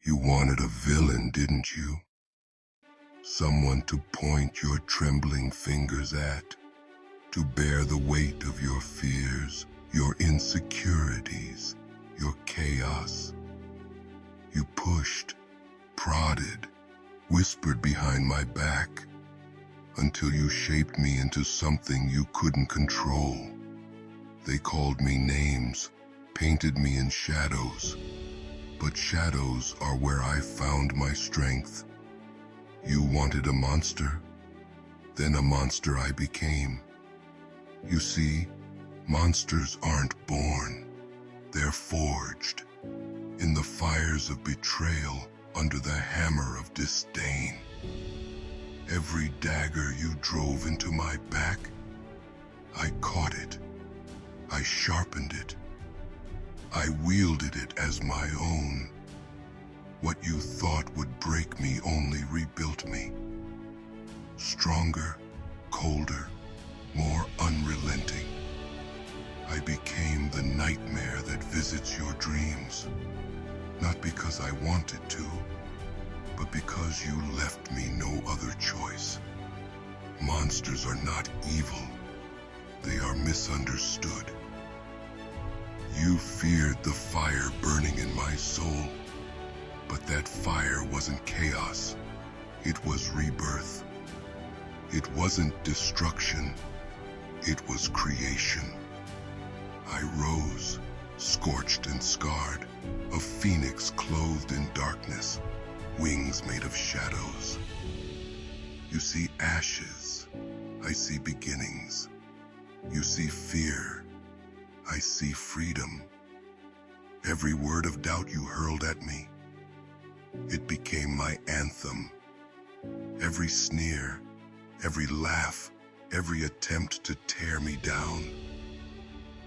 You wanted a villain, didn't you? Someone to point your trembling fingers at, to bear the weight of your fears, your insecurities, your chaos. You pushed, prodded, whispered behind my back, until you shaped me into something you couldn't control. They called me names, painted me in shadows, but shadows are where I found my strength. You wanted a monster, then a monster I became. You see, monsters aren't born, they're forged, in the fires of betrayal, under the hammer of disdain. Every dagger you drove into my back, I caught it, I sharpened it, I wielded it as my own. What you thought would break me only rebuilt me. Stronger, colder, more unrelenting. I became the nightmare that visits your dreams, not because I wanted to, but because you left me no other choice. Monsters are not evil, they are misunderstood. You feared the fire burning in my soul, but that fire wasn't chaos, it was rebirth. It wasn't destruction, it was creation. I rose, scorched and scarred, a phoenix clothed in darkness, wings made of shadows. You see ashes, I see beginnings. You see fear, I see freedom. Every word of doubt you hurled at me, it became my anthem. Every sneer, every laugh, every attempt to tear me down,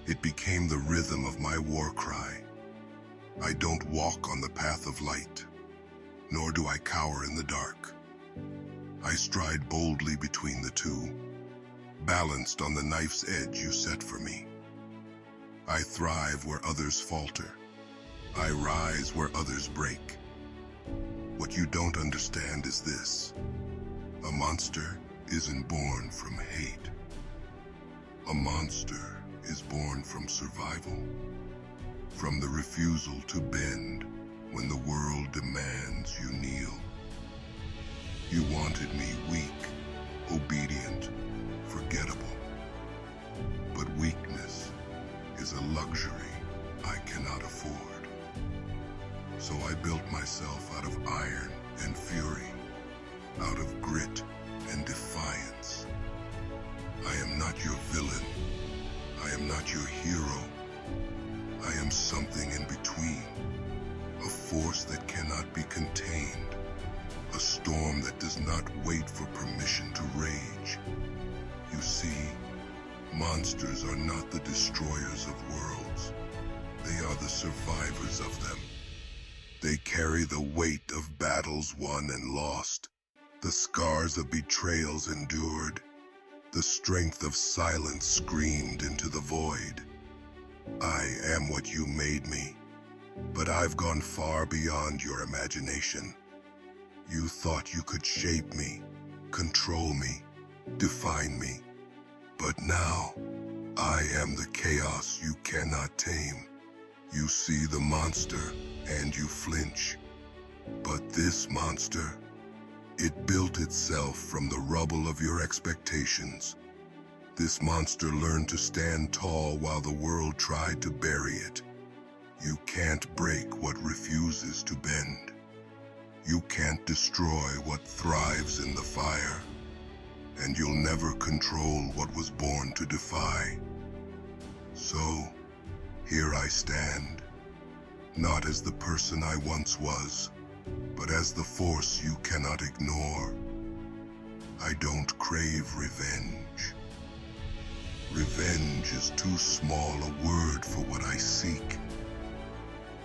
it became the rhythm of my war cry. I don't walk on the path of light, nor do I cower in the dark. I stride boldly between the two, balanced on the knife's edge you set for me. I thrive where others falter. I rise where others break. What you don't understand is this: a monster isn't born from hate. A monster is born from survival, from the refusal to bend when the world demands you kneel. You wanted me weak, obedient, forgettable. But weakness is a luxury I cannot afford. So I built myself out of iron and fury, out of grit and defiance. I am not your villain. I am not your hero. I am something in between, a force that cannot be contained, a storm that does not wait for permission to rage. You see, monsters are not the destroyers of worlds. They are the survivors of them. They carry the weight of battles won and lost, the scars of betrayals endured, the strength of silence screamed into the void. I am what you made me, but I've gone far beyond your imagination. You thought you could shape me, control me, define me. But now, I am the chaos you cannot tame. You see the monster, and you flinch. But this monster, it built itself from the rubble of your expectations. This monster learned to stand tall while the world tried to bury it. You can't break what refuses to bend. You can't destroy what thrives in the fire. And you'll never control what was born to defy. So, here I stand, not as the person I once was, but as the force you cannot ignore. I don't crave revenge. Revenge is too small a word for what I seek.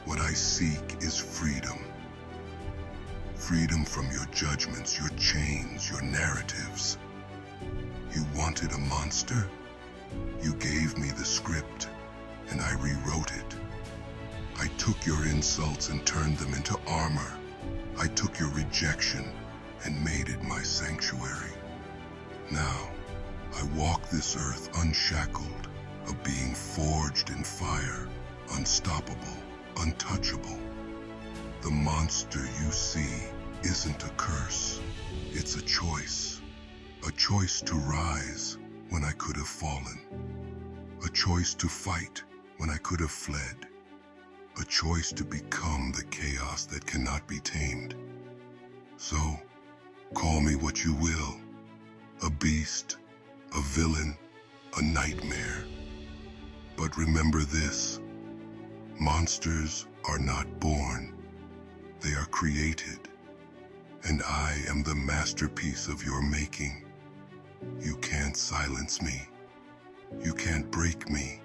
What I seek is freedom. Freedom from your judgments, your chains, your narratives. You wanted a monster? You gave me the script, and I rewrote it. I took your insults and turned them into armor, I took your rejection and made it my sanctuary. Now, I walk this earth unshackled, a being forged in fire, unstoppable, untouchable. The monster you see isn't a curse, it's a choice to rise when I could have fallen, a choice to fight when I could have fled, a choice to become the chaos that cannot be tamed. So, call me what you will, a beast, a villain, a nightmare. But remember this, monsters are not born, they are created, and I am the masterpiece of your making. You can't silence me, you can't break me,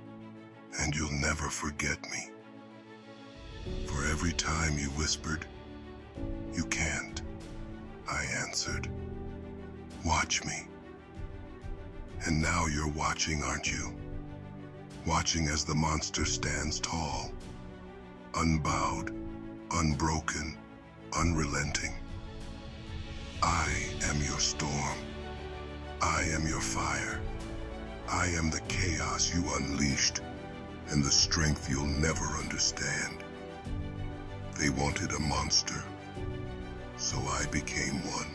and you'll never forget me. For every time you whispered, "You can't," I answered, "Watch me." And now you're watching, aren't you? Watching as the monster stands tall, unbowed, unbroken, unrelenting. I am your storm. I am your fire. I am the chaos you unleashed and the strength you'll never understand. They wanted a monster, so I became one.